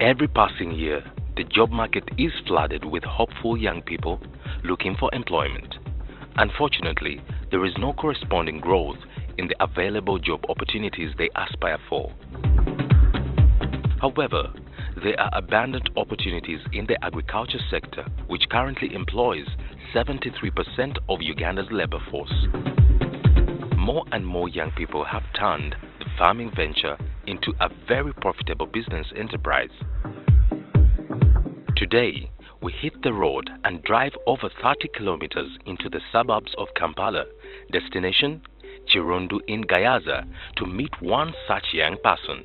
Every passing year, the job market is flooded with hopeful young people looking for employment. Unfortunately, there is no corresponding growth in the available job opportunities they aspire for. However, there are abundant opportunities in the agriculture sector, which currently employs 73% of Uganda's labor force. More and more young people have turned the farming venture into a very profitable business enterprise. Today, we hit the road and drive over 30 kilometers into the suburbs of Kampala, destination Chirundu in Gayaza, to meet one such young person,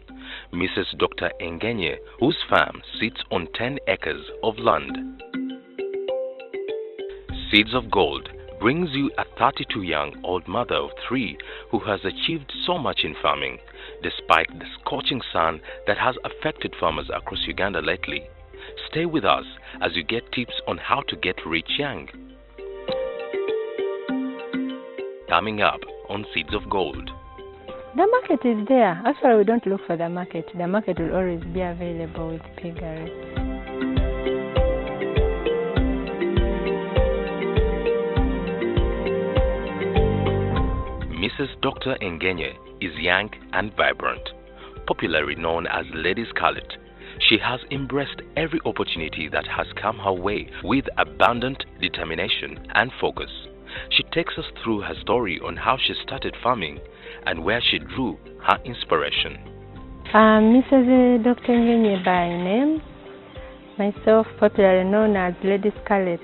Mrs. Dr. Engenye, whose farm sits on 10 acres of land. Seeds of Gold brings you a 32-year-old mother of 3 who has achieved so much in farming, despite the scorching sun that has affected farmers across Uganda lately. Stay with us as you get tips on how to get rich young. Coming up on Seeds of Gold. The market is there. Actually, we don't look for the market. The market will always be available with Piggery. Mrs. Dr. Engenye is young and vibrant, popularly known as Lady Scarlet. She has embraced every opportunity that has come her way with abundant determination and focus. She takes us through her story on how she started farming and where she drew her inspiration. Mrs. Dr. Engenye by name, myself popularly known as Lady Scarlet.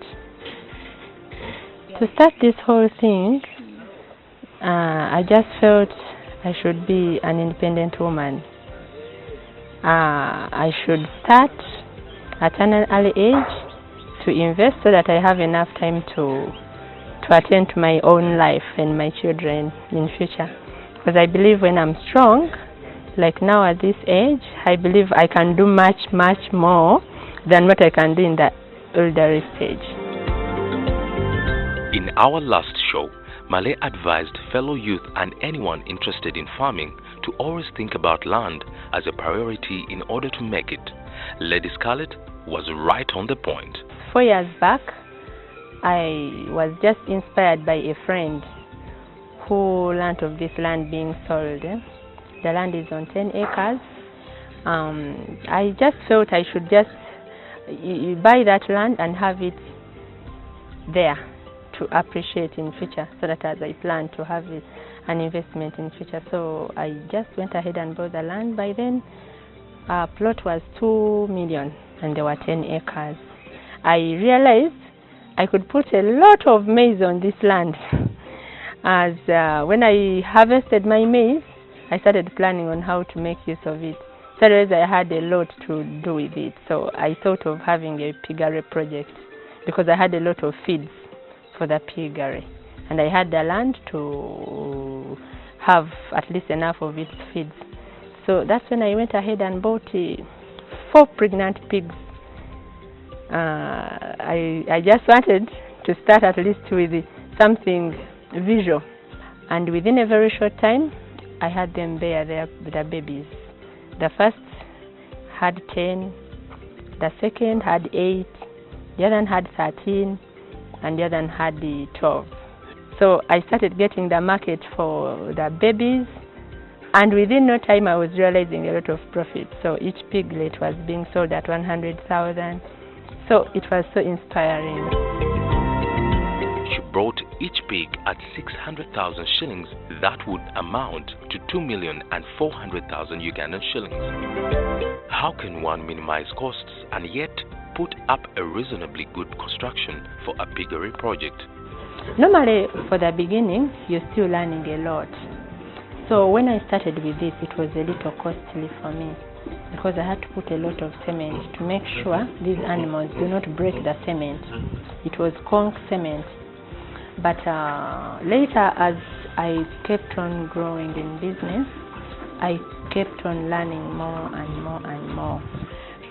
To start this whole thing, I just felt I should be an independent woman. I should start at an early age to invest so that I have enough time to attend to my own life and my children in future. Because I believe when I'm strong, like now at this age, I believe I can do much more than what I can do in the elderly stage. In our last show, Malay advised fellow youth and anyone interested in farming to always think about land as a priority in order to make it. Lady Scarlet was right on the point. 4 years back, I was just inspired by a friend who learned of this land being sold. The land is on 10 acres. I just felt I should just buy that land and have it there to appreciate in future, so that as I plan to have it, an investment in future. So I just went ahead and bought the land. By then, our plot was 2 million and there were 10 acres. I realized I could put a lot of maize on this land. As when I harvested my maize, I started planning on how to make use of it. So I had a lot to do with it. So I thought of having a piggery project because I had a lot of feeds for the piggery. And I had the land to have at least enough of its feeds. So that's when I went ahead and bought 4 pregnant pigs. I just wanted to start at least with something visual. And within a very short time, I had them bear their babies. The first had 10, the second had 8, the other one had 13, and the other one had 12. So I started getting the market for the babies, and within no time I was realizing a lot of profit. So each piglet was being sold at 100,000. So it was so inspiring. She brought each pig at 600,000 shillings. That would amount to 2,400,000 Ugandan shillings. How can one minimize costs and yet put up a reasonably good construction for a piggery project? Normally, for the beginning, you're still learning a lot. So when I started with this, it was a little costly for me because I had to put a lot of cement to make sure these animals do not break the cement. It was conch cement. But later, as I kept on growing in business, I kept on learning more and more and more.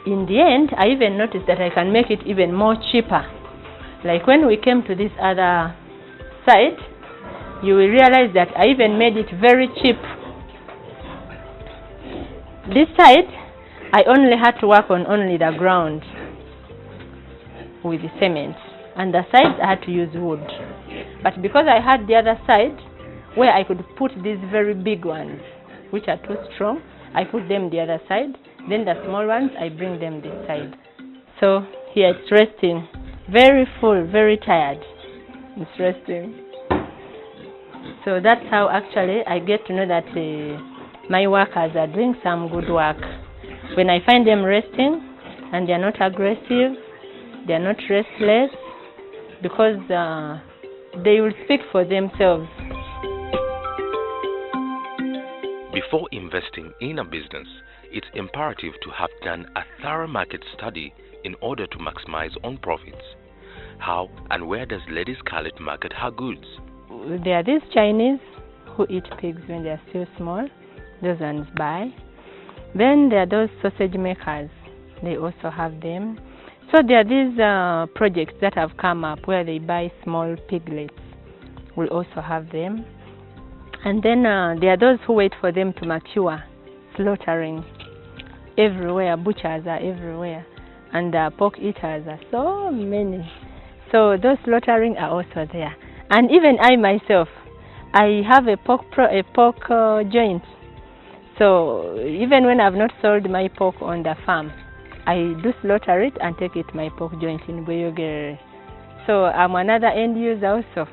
In the end, I even noticed that I can make it even more cheaper. Like when we came to this other side, you will realize that I even made it very cheap. This side, I only had to work on only the ground with the cement, and the sides I had to use wood. But because I had the other side where I could put these very big ones, which are too strong, I put them the other side. Then the small ones, I bring them this side. So here it's resting, very full, very tired. It's resting. So that's how actually I get to know that my workers are doing some good work. When I find them resting and they're not aggressive, they're not restless, because they will speak for themselves. Before investing in a business, it's imperative to have done a thorough market study in order to maximize on profits. How and where does Lady Scarlet market her goods? There are these Chinese who eat pigs when they are still small. Those ones buy. Then there are those sausage makers. They also have them. So there are these projects that have come up where they buy small piglets. We also have them. And then there are those who wait for them to mature, slaughtering everywhere. Butchers are everywhere, and pork eaters are so many. So those slaughtering are also there. And even I myself, I have a pork joint. So even when I've not sold my pork on the farm, I do slaughter it and take it to my pork joint in Boyogere. So I'm another end user also.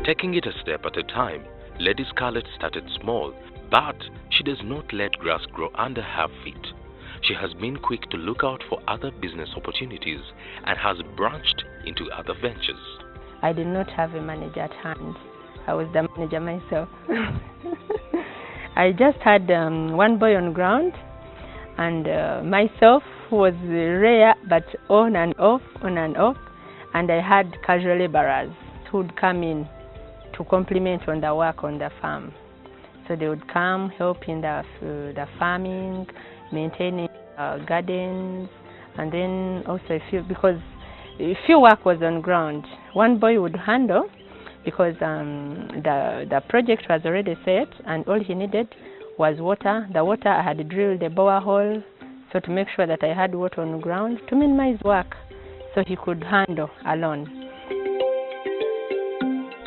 Taking it a step at a time, Lady Scarlet started small, but she does not let grass grow under her feet. She has been quick to look out for other business opportunities and has branched into other ventures. I did not have a manager at hand. I was the manager myself. I just had one boy on ground, and myself, who was rare but on and off, and I had casual laborers who would come in to complement on the work on the farm. So they would come, help in the farming, maintaining gardens, and then also because a few work was on ground. One boy would handle because the project was already set, and all he needed was water. The water, I had drilled a borehole, so to make sure that I had water on ground to minimize work, so he could handle alone.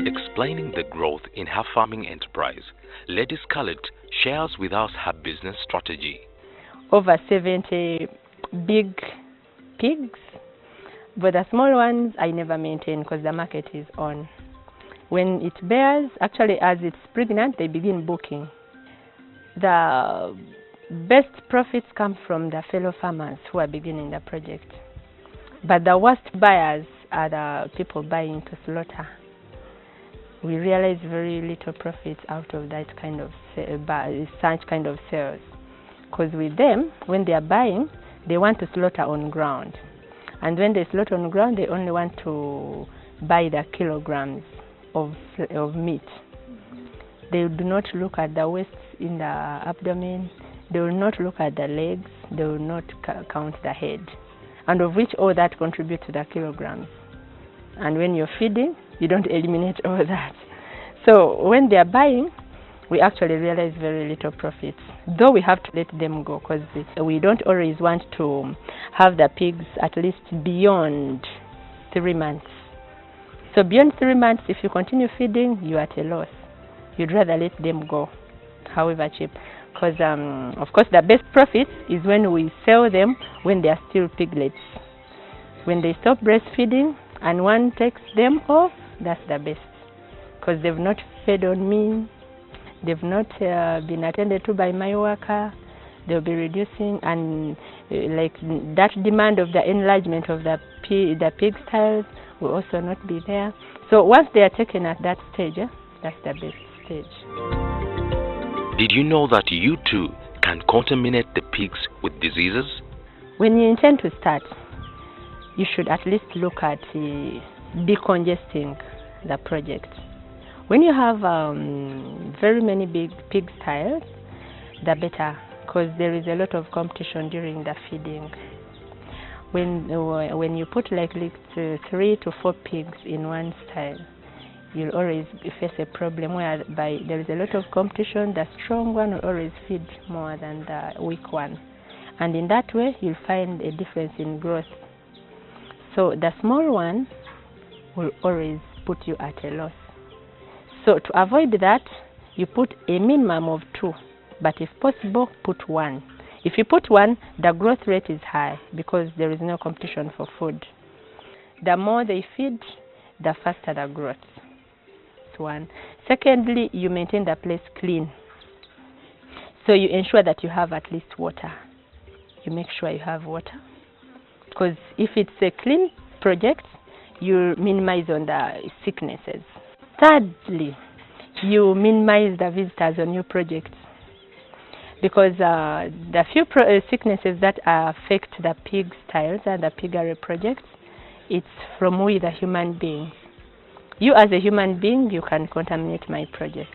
Explaining the growth in her farming enterprise, Lady Scarlet shares with us her business strategy. Over 70 big pigs, but the small ones I never maintain because the market is on. When it bears, actually as it's pregnant, they begin booking. The best profits come from the fellow farmers who are beginning the project. But the worst buyers are the people buying to slaughter. We realize very little profits out of that kind of such kind of sales. Because with them, when they are buying, they want to slaughter on ground. And when they slaughter on ground, they only want to buy the kilograms of meat. They do not look at the waist in the abdomen. They will not look at the legs. They will not count the head. And of which all that contributes to the kilograms. And when you're feeding, you don't eliminate all that. So when they are buying, we actually realize very little profits. Though we have to let them go because we don't always want to have the pigs at least beyond 3 months. So beyond 3 months, if you continue feeding, you're at a loss. You'd rather let them go, however cheap. Because of course the best profit is when we sell them when they are still piglets. When they stop breastfeeding and one takes them off, that's the best. Because they've not fed on me, they've not been attended to by my worker, they'll be reducing, and like that demand of the enlargement of the pig styles will also not be there. So once they are taken at that stage, that's the best stage. Did you know that you too can contaminate the pigs with diseases? When you intend to start, you should at least look at decongesting the project. When you have very many big pig styles, the better, because there is a lot of competition during the feeding. When you put like 3 to 4 pigs in one style, you'll always face a problem whereby there is a lot of competition. The strong one will always feed more than the weak one. and in that way you'll find a difference in growth. So the small one will always put you at a loss. So to avoid that, you put a minimum of 2, but if possible, put 1. If you put 1, the growth rate is high because there is no competition for food. The more they feed, the faster the growth. That's one. Secondly, you maintain the place clean. So you ensure that you have at least water. You make sure you have water. Because if it's a clean project, you minimize on the sicknesses. Thirdly, you minimize the visitors on your projects. Because the few sicknesses that affect the pig styles and the piggery projects, it's from we, the human beings. You as a human being, you can contaminate my project.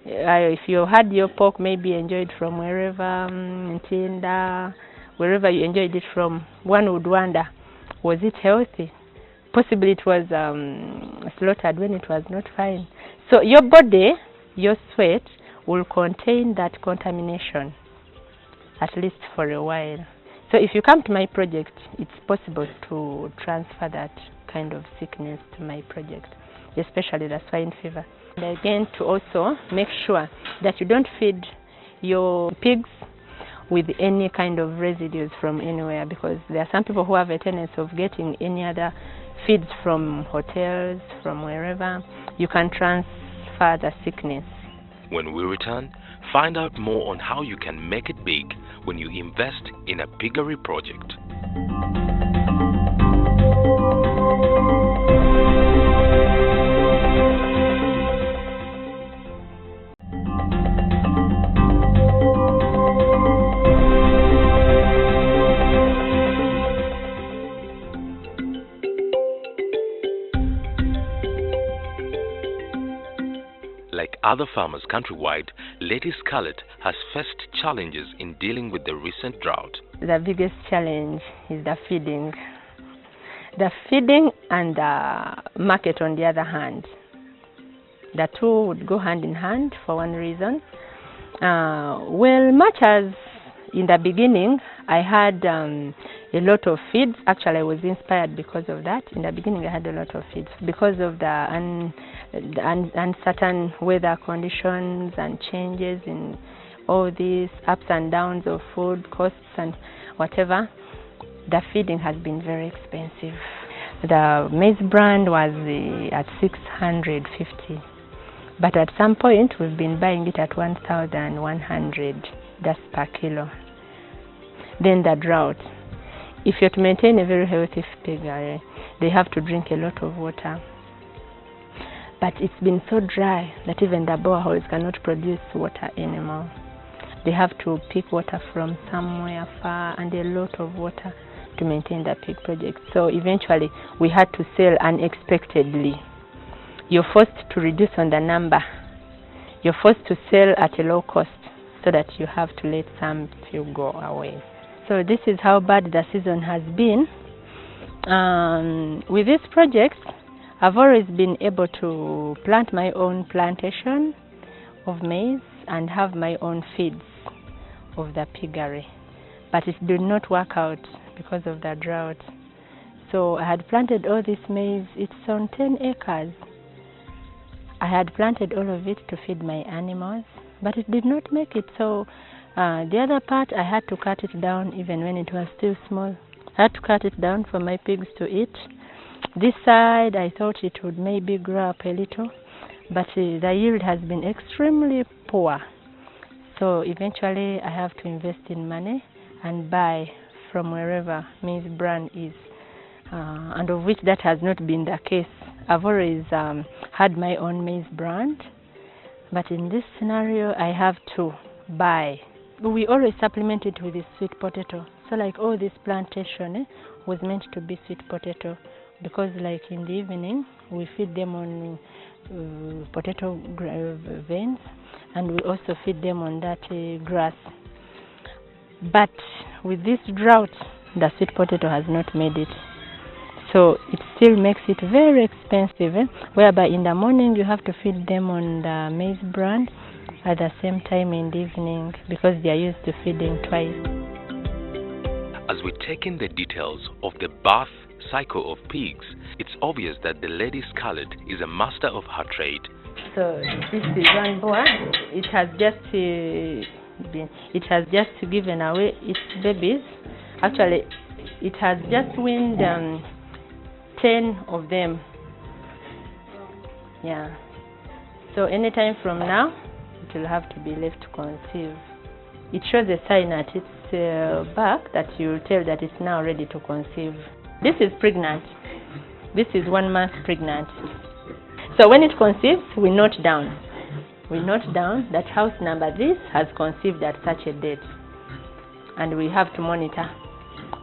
If you had your pork maybe enjoyed from wherever, Ntinda, wherever you enjoyed it from, one would wonder, was it healthy? Possibly it was slaughtered when it was not fine. So your body, your sweat, will contain that contamination, at least for a while. So if you come to my project, it's possible to transfer that kind of sickness to my project, especially the swine fever. And again, to also make sure that you don't feed your pigs with any kind of residues from anywhere, because there are some people who have a tendency of getting any other feeds from hotels, from wherever. You can transfer the sickness. When we return, find out more on how you can make it big when you invest in a piggery project. Like other farmers countrywide, Lady Scarlet has faced challenges in dealing with the recent drought. The biggest challenge is the feeding. The feeding and the market on the other hand. The two would go hand in hand for one reason. Well, much as in the beginning I had a lot of feeds. Actually, I was inspired because of that. In the beginning, I had a lot of feeds because of the uncertain weather conditions and changes in all these ups and downs of food costs and whatever. The feeding has been very expensive. The maize brand was at 650, but at some point we've been buying it at 1,100. That's per kilo. Then the drought. If you're to maintain a very healthy pig, they have to drink a lot of water. But it's been so dry that even the boreholes cannot produce water anymore. They have to pick water from somewhere far, and a lot of water to maintain the pig project. So eventually we had to sell unexpectedly. You're forced to reduce on the number. You're forced to sell at a low cost so that you have to let some few go away. So this is how bad the season has been. With this project, I've always been able to plant my own plantation of maize and have my own feeds of the piggery. But it did not work out because of the drought. So I had planted all this maize. It's on 10 acres. I had planted all of it to feed my animals, but it did not make it. So the other part, I had to cut it down even when it was still small. I had to cut it down for my pigs to eat. This side, I thought it would maybe grow up a little, but the yield has been extremely poor. So eventually, I have to invest in money and buy from wherever maize brand is, and of which that has not been the case. I've always had my own maize brand, but in this scenario, I have to buy. We always supplement it with the sweet potato. So like all this plantation was meant to be sweet potato, because like in the evening, we feed them on potato veins, and we also feed them on that grass. But with this drought, the sweet potato has not made it. So it still makes it very expensive, whereby in the morning you have to feed them on the maize brand, at the same time in the evening, because they are used to feeding twice. As we take in the details of the birth cycle of pigs, it's obvious that the Lady Scarlet is a master of her trade. So this is one boa. It has just given away its babies. Actually, it has just weaned 10 of them. Yeah. So anytime from now, it will have to be left to conceive. It shows a sign at its back that you will tell that it's now ready to conceive. This is pregnant. This is 1 month pregnant. So when it conceives, we note down. We note down that house number this has conceived at such a date. And we have to monitor.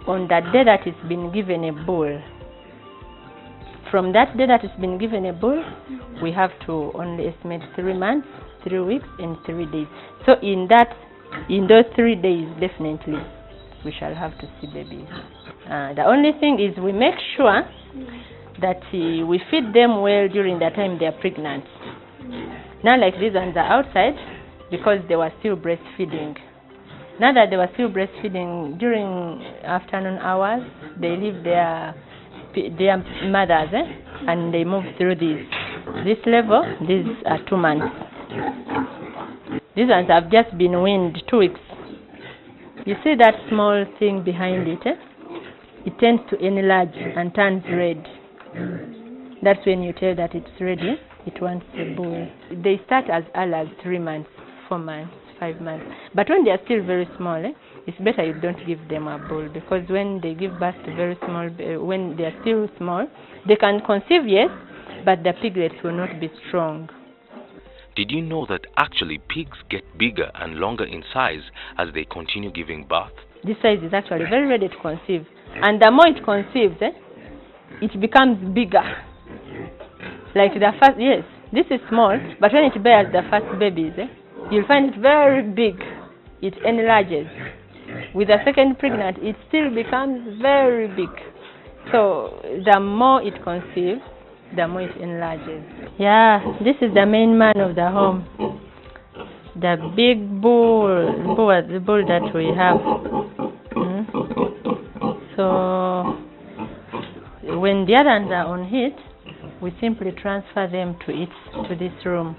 On that day that it's been given a bull, from that day that it's been given a bull, we have to only estimate 3 months, 3 weeks, and 3 days. So in those 3 days, definitely, we shall have to see babies. The only thing is we make sure that we feed them well during the time they are pregnant. Not like these ones are outside because they were still breastfeeding. Now that they were still breastfeeding during afternoon hours, they leave their mothers and they move through this level. These are 2 months. These ones have just been weaned 2 weeks. You see that small thing behind it? It tends to enlarge and turns red. That's when you tell that it's ready. It wants a bull. They start as early as 3 months, 4 months, 5 months. But when they are still very small, it's better you don't give them a bull, because when they give birth to very small, when they are still small, they can conceive, yes, but the piglets will not be strong. Did you know that actually pigs get bigger and longer in size as they continue giving birth? This size is actually very ready to conceive. And the more it conceives, it becomes bigger. Like the first, yes, this is small, but when it bears the first babies, you'll find it very big. It enlarges. With the second pregnant, it still becomes very big. So the more it conceives, the more it enlarges. Yeah, this is the main man of the home. The big bull, the bull that we have. So when the other ones are on heat, we simply transfer them to this room.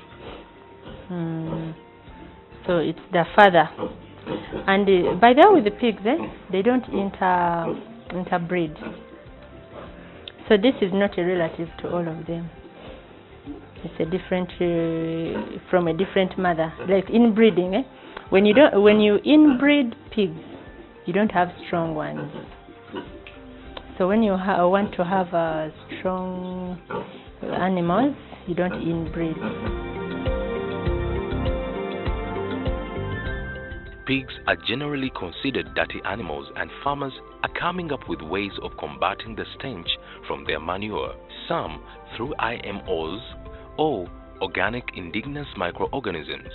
So it's the father. And by the way, with the pigs, they don't interbreed. So this is not a relative to all of them. It's a different from a different mother. Like inbreeding, when you inbreed pigs, you don't have strong ones. So when you want to have strong animals, you don't inbreed. Pigs are generally considered dirty animals, and farmers are coming up with ways of combating the stench from their manure. Some through IMOs or organic indigenous microorganisms.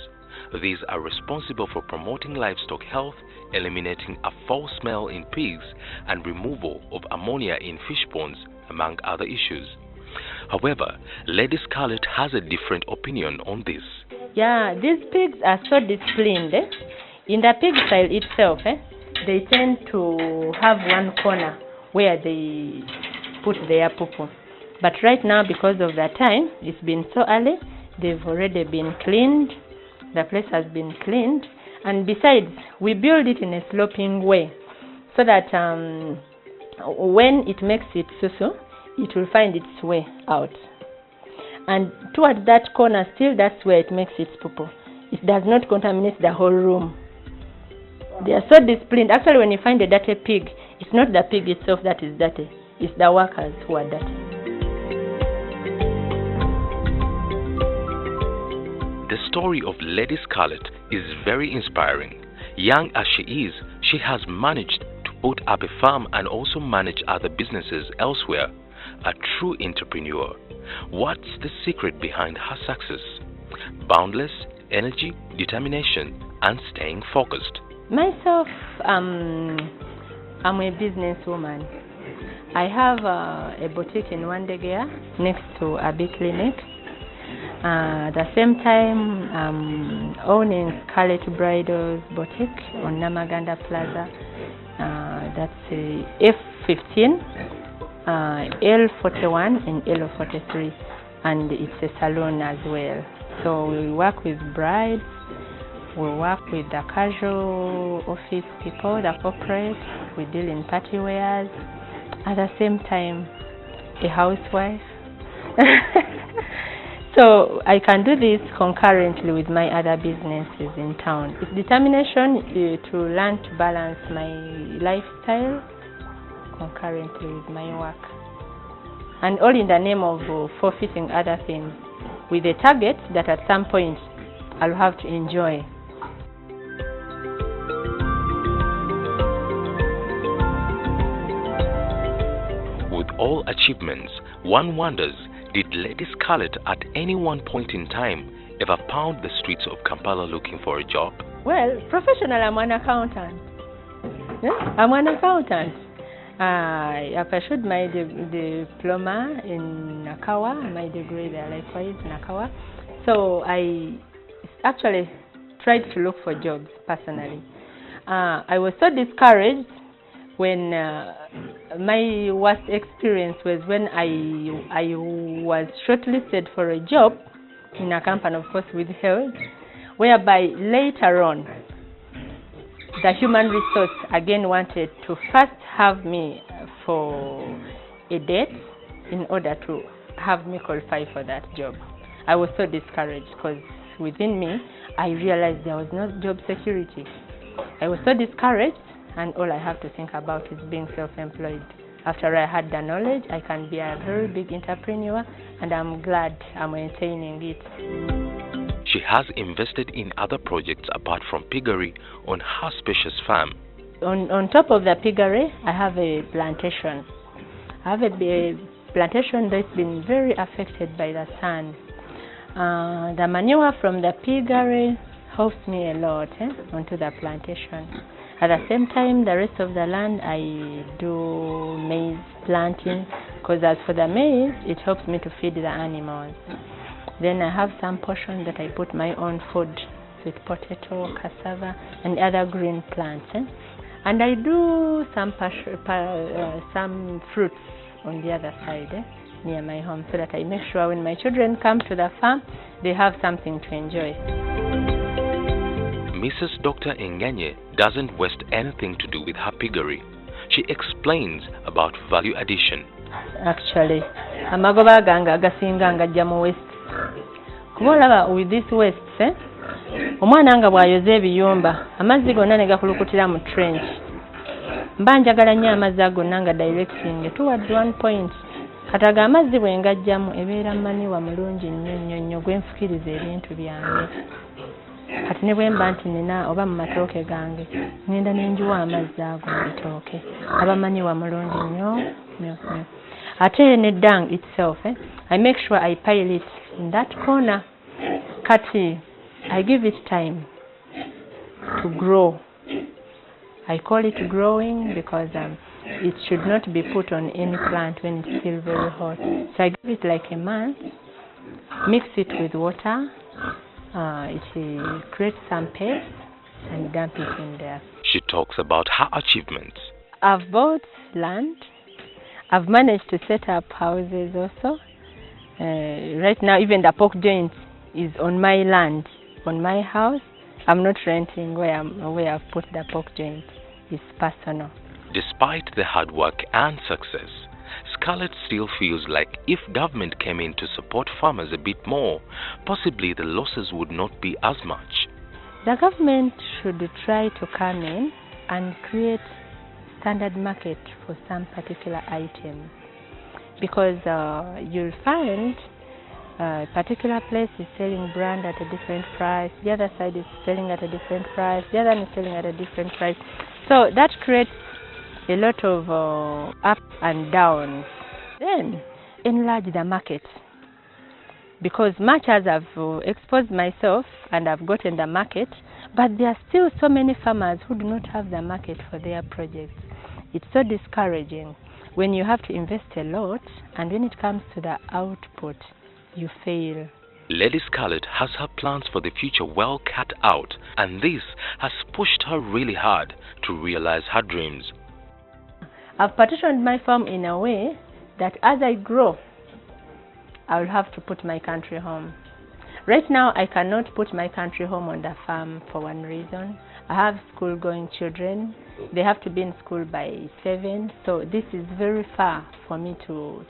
These are responsible for promoting livestock health, eliminating a foul smell in pigs, and removal of ammonia in fish ponds, among other issues. However, Lady Scarlet has a different opinion on this. Yeah, these pigs are so disciplined. In the pig style itself, they tend to have one corner where they put their poo-poo. But right now, because of the time, it's been so early, they've already been cleaned. The place has been cleaned. And besides, we build it in a sloping way so that when it makes its susu, it will find its way out. And towards that corner still, that's where it makes its poo-poo. It does not contaminate the whole room. They are so disciplined. Actually, when you find a dirty pig, it's not the pig itself that is dirty. It's the workers who are dirty. The story of Lady Scarlet is very inspiring. Young as she is, she has managed to put up a farm and also manage other businesses elsewhere. A true entrepreneur. What's the secret behind her success? Boundless energy, determination, and staying focused. Myself, I'm a businesswoman. I have a boutique in Wandegeya next to a big clinic. At the same time, I'm owning Scarlet Bridals Boutique on Namaganda Plaza. That's F15, L41 and L43, and it's a salon as well. So we work with brides, we work with the casual office people, the corporate, we deal in party wears, at the same time a housewife. So I can do this concurrently with my other businesses in town. It's determination to learn to balance my lifestyle concurrently with my work. And all in the name of forfeiting other things, with a target that at some point I'll have to enjoy. With all achievements, one wonders, did Lady Scarlett at any one point in time ever pound the streets of Kampala looking for a job? Well, professionally, I'm an accountant. Yeah? I'm an accountant. I pursued my diploma in Nakawa, my degree there likewise in Nakawa. So I actually tried to look for jobs personally. I was so discouraged when my worst experience was when I was shortlisted for a job in a company, of course, with health, whereby later on the human resource again wanted to first have me for a date in order to have me qualify for that job. I was so discouraged because within me I realized there was no job security. I was so discouraged, and all I have to think about is being self-employed. After I had the knowledge, I can be a very big entrepreneur, and I'm glad I'm maintaining it. She has invested in other projects apart from Piggery on her spacious farm. On top of the Piggery, I have a plantation. I have a plantation that's been very affected by the sun. The manure from the Piggery helps me a lot onto the plantation. At the same time, the rest of the land I do maize planting, because as for the maize, it helps me to feed the animals. Then I have some portion that I put my own food, with potato, cassava, and other green plants. And I do some fruits on the other side near my home, so that I make sure when my children come to the farm, they have something to enjoy. Mrs. Dr. Nganye doesn't waste anything to do with her piggery. She explains about value addition. Actually, amagoba gange agasinga ngajja mu waste. Kuba olaba with this waste, omwana nga bw'ayoza ebiyumba, amazzi gonna ne gakulukutira mu trench. Mba njagala nnyo amazzi agonna nga directing towards one point. Kataga amazzi bwe ngajjamu ebeera maniwa mulungi nnyo gwenfukiriza ebintu byange. Kati ne bwe mba nti nina oba mu matooke gange ngenda n'enjuwa amazzi ago mu bitooke abamanyiwa mulungi nnyo. Ate ne dung itself, I make sure I pile it in that corner. Kati I give it time to grow. I call it growing because it should not be put on any plant when it's still very hot. So I give it like a month, mix it with water. It creates some paste and dump it in there. She talks about her achievements. I've bought land. I've managed to set up houses also. Right now, even the pork joint is on my land, on my house. I'm not renting where I've put the pork joint. It's personal. Despite the hard work and success, Scarlett still feels like if government came in to support farmers a bit more, possibly the losses would not be as much. The government should try to come in and create standard market for some particular items, because you'll find a particular place is selling brand at a different price, the other side is selling at a different price, the other one is selling at a different price. So that creates a lot of up and down. Then enlarge the market, because much as I've exposed myself and I've gotten the market, but there are still so many farmers who do not have the market for their projects. It's so discouraging when you have to invest a lot and when it comes to the output, you fail. Lady Scarlett has her plans for the future well cut out, and this has pushed her really hard to realize her dreams. I've partitioned my farm in a way that as I grow, I will have to put my country home. Right now, I cannot put my country home on the farm for one reason. I have school-going children. They have to be in school by 7, so this is very far for me to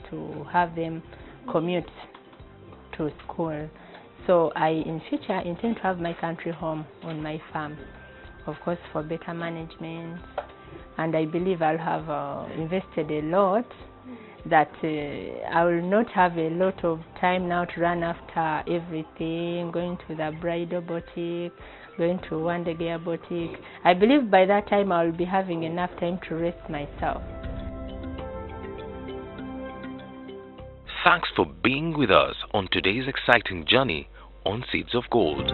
have them commute to school. So I, in future, intend to have my country home on my farm, of course, for better management. And I believe I'll have invested a lot that I will not have a lot of time now to run after everything, going to the bridal boutique, going to one day gear boutique. I believe by that time I will be having enough time to rest myself. Thanks for being with us on today's exciting journey on Seeds of Gold.